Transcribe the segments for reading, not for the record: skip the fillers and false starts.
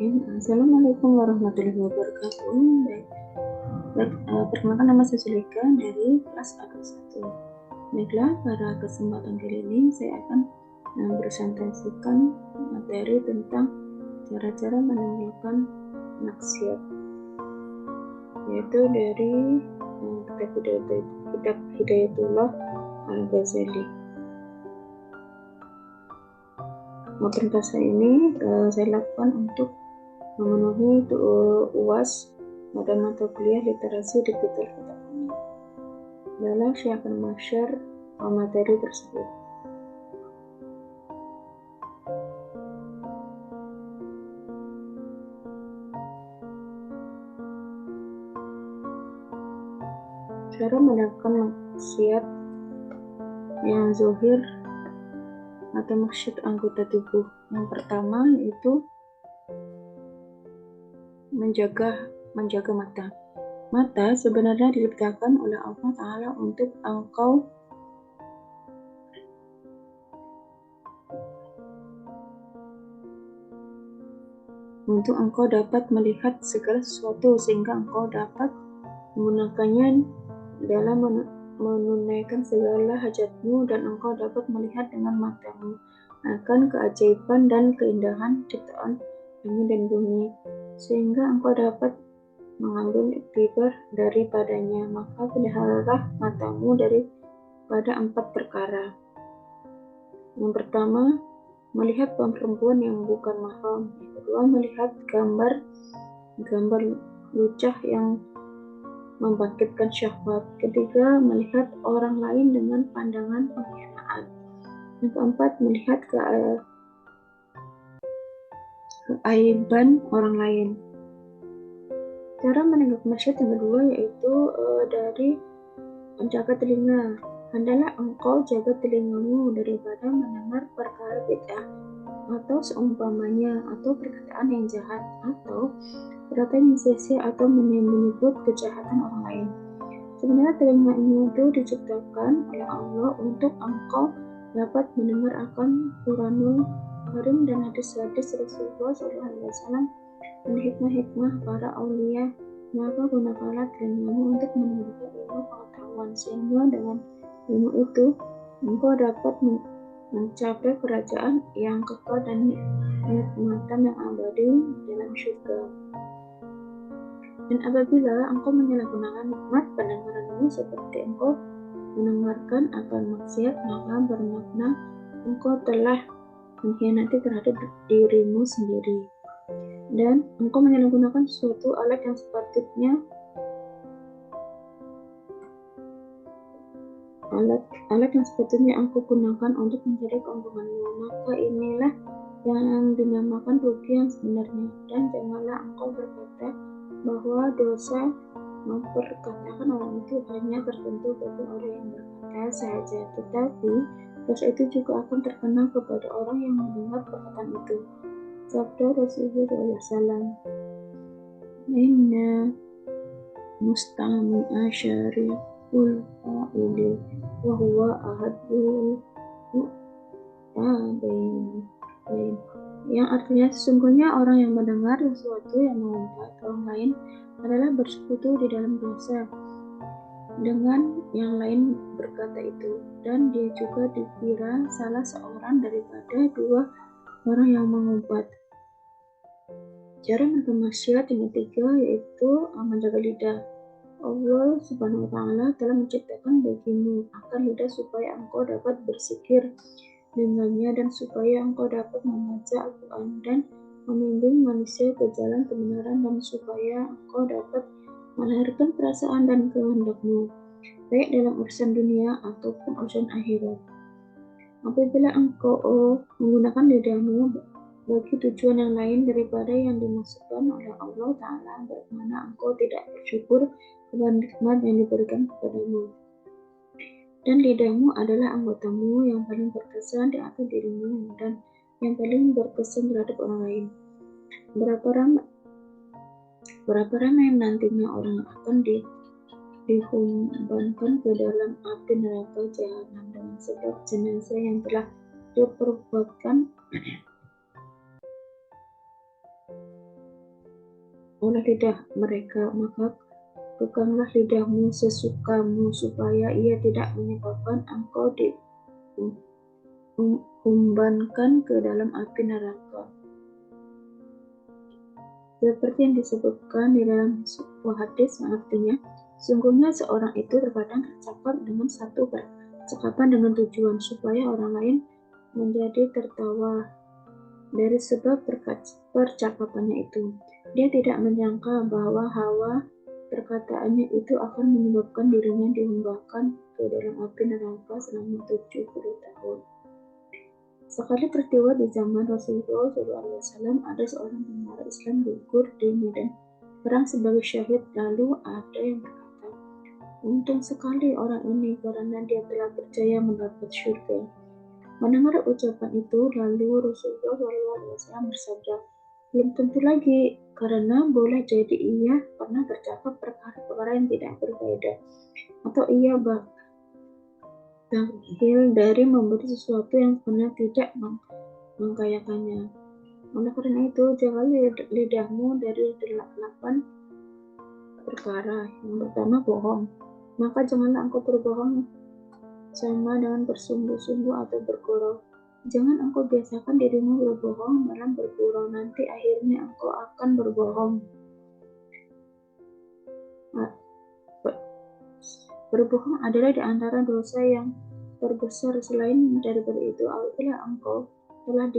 Bismillahirrahmanirrahim. Assalamualaikum warahmatullahi wabarakatuh. Perkenalkan, nama saya Sulika dari kelas A21. Baiklah, pada kesempatan kali ini saya akan mempresentasikan materi tentang cara-cara menimbulkan maksiat, yaitu dari kitab Hidayatullah Al-Ghazali. Materi saya ini saya lakukan untuk memenuhi UAS pada mata kuliah literasi digital kitab ini. Lalu saya akan men-share materi tersebut. Cara melakukan maksiat yang zahir atau maksud anggota tubuh. Yang pertama yaitu menjaga mata. Mata sebenarnya diciptakan oleh Allah Ta'ala untuk engkau dapat melihat segala sesuatu, sehingga engkau dapat menggunakannya dalam menunaikan segala hajatmu, dan engkau dapat melihat dengan matamu akan keajaiban dan keindahan ciptaan langit dan bumi, sehingga engkau dapat mengambil iktibar daripadanya. Maka peliharalah matamu daripada 4 perkara. Yang pertama, melihat perempuan yang bukan mahram. Yang kedua, melihat gambar lucah yang membangkitkan syahwat. Ketiga, melihat orang lain dengan pandangan pengkhianatan. Yang keempat, melihat keaiban orang lain. Cara menegakkan maksiat yang kedua yaitu dari menjaga telinga. Hendaklah engkau jaga telingamu daripada mendengar perkara bid'ah, atau seumpamanya, atau perkataan yang jahat, atau perkataan yang sia-sia, atau menyebut kejahatan orang lain. Sebenarnya telinga ini itu diciptakan oleh Allah untuk engkau dapat mendengar akan Quranul Karim dan hadis-hadis Rasulullah SAW dan hikmah-hikmah para aulia. Maka gunakanlah telingamu untuk mendengar ilmu pengetahuan, sehingga dengan ilmu itu engkau dapat mencapai kerajaan yang kekal dan nikmatan yang abadi dalam surga. Dan apabila engkau menyalahgunakan nikmat pendengaranmu seperti engkau mendengarkan akan maksiat, maka bermakna engkau telah mengkhianati terhadap dirimu sendiri, dan engkau menyalahgunakan suatu alat yang sepatutnya engkau gunakan untuk mencari keuntunganmu. Maka inilah yang dinamakan rugi yang sebenarnya. Dan janganlah engkau berkata bahwa dosa memperkatakan orang itu hanya tertentu bagi orang yang berkata saja, tetapi dosa itu juga akan terkena kepada orang yang mendengar perkataan itu. Sabda Rasulullah SAW, Inna mustami'a syari'ul fa'ili wa huwa ahadul mu'tabain, yang artinya sesungguhnya orang yang mendengar sesuatu yang mengumpat orang lain adalah bersekutu di dalam dosa dengan yang lain berkata itu, dan dia juga dikira salah seorang daripada 2 orang yang mengumpat. Cara melakukan maksiat yang ketiga yaitu menjaga lidah. Allah Subhanahu wa Ta'ala telah menciptakan bagimu akan lidah supaya engkau dapat berzikir dengannya, dan supaya engkau dapat membaca Al-Quran dan membimbing manusia ke jalan kebenaran, dan supaya engkau dapat melahirkan perasaan dan kehendakmu, baik dalam urusan dunia ataupun urusan akhirat. Apabila engkau menggunakan lidahmu bagi tujuan yang lain daripada yang dimaksudkan oleh Allah Ta'ala, bermakna engkau tidak bersyukur kepada nikmat yang diberikan kepadamu. Dan lidahmu adalah anggotamu yang paling berkesan di atas dirimu dan yang paling berkesan terhadap orang lain. Berapa ramai nantinya orang akan dihumbankan ke dalam api neraka jahanam dengan sebab jenazah yang telah diperbuatkan oleh lidah mereka, maka kekanglah lidahmu sesukamu, supaya ia tidak menyebabkan engkau diumbankan ke dalam api neraka. Seperti yang disebutkan di dalam sebuah hadis yang artinya, sungguhnya seorang itu terkadang tercakap dengan satu percakapan dengan tujuan supaya orang lain menjadi tertawa dari sebab percakapannya itu. Dia tidak menyangka bahwa hawa perkataannya itu akan menyebabkan dirinya dihembahkan ke dalam api neraka selama 70 tahun. Sekali peristiwa di zaman Rasulullah SAW, ada seorang tentara Islam gugur di medan perang sebagai syahid. Lalu ada yang berkata, untung sekali orang ini karena dia telah percaya mendapat surga. Mendengar ucapan itu, lalu Rasulullah SAW bersabda, belum tentu lagi, karena boleh jadi ia pernah bercakap perkara-perkara yang tidak berfaedah, atau ia bakhil dari memberi sesuatu yang sebenarnya tidak mengkayakannya. Oleh karena itu, jaga lidahmu dari 8 perkara. Yang pertama, bohong. Maka janganlah engkau berbohong sama dengan bersungguh-sungguh atau bergurau. Jangan engkau biasakan dirimu berbohong dalam bergurau, nanti akhirnya engkau akan berbohong. Berbohong adalah di antara dosa yang terbesar. Selain daripada itu, apabila engkau telah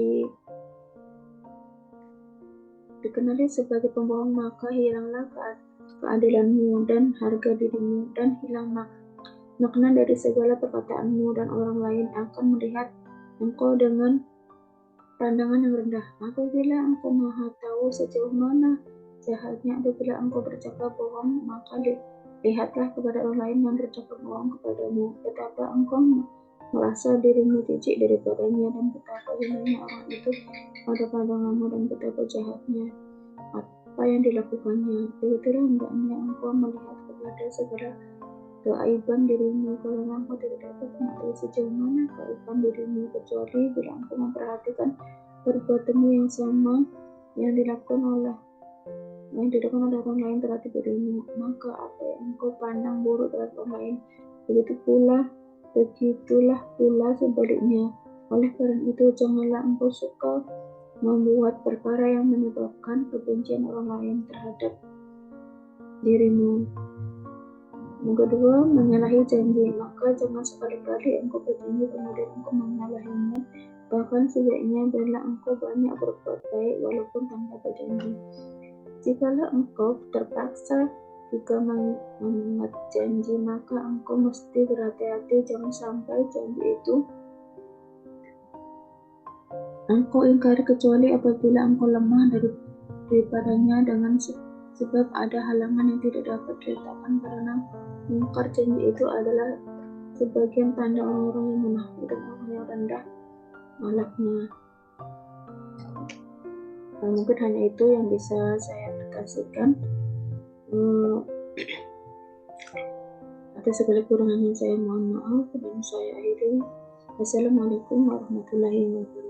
dikenali sebagai pembohong, maka hilanglah keadilanmu dan harga dirimu, dan hilang makna dari segala perkataanmu, dan orang lain akan melihat engkau dengan pandangan yang rendah. Apabila engkau maha tahu sejauh mana jahatnya apabila engkau bercakap bohong, maka lihatlah kepada orang lain yang bercakap bohong kepadamu, betapa engkau merasa dirimu jijik daripadanya, dan betapa hinanya orang itu pada pandanganmu, dan betapa jahatnya apa yang dilakukannya. Begitulah hendaknya engkau melihat kepada segala keaiban dirimu, karena engkau tidak dapat mengetahui sejauh mana keaiban dirimu kecuali bila engkau memperhatikan perbuatanmu yang sama yang dilakukan oleh orang lain terhadap dirimu. Maka apa yang engkau pandang buruk terhadap orang lain, begitulah pula sebaliknya. Oleh karena itu, janganlah engkau suka membuat perkara yang menyebabkan kebencian orang lain terhadap dirimu. Yang kedua, menyalahi janji. Maka jangan sekali-kali engkau berjanji kemudian engkau menyalahinya. Bahkan sebaiknya bila engkau banyak berbuat baik walaupun tanpa berjanji. Jikalau engkau terpaksa juga mengingat janji, maka engkau mesti berhati-hati jangan sampai janji itu engkau ingkari, kecuali apabila engkau lemah daripadanya dengan sebab ada halangan yang tidak dapat diletakkan, karena mengingkar janji itu adalah sebagian tanda orang-orang yang munafik dan orang yang rendah akhlaknya. Mungkin hanya itu yang bisa saya aplikasikan. Atas segala kurangannya saya mohon maaf, dan saya akhiri. Wassalamualaikum warahmatullahi wabarakatuh.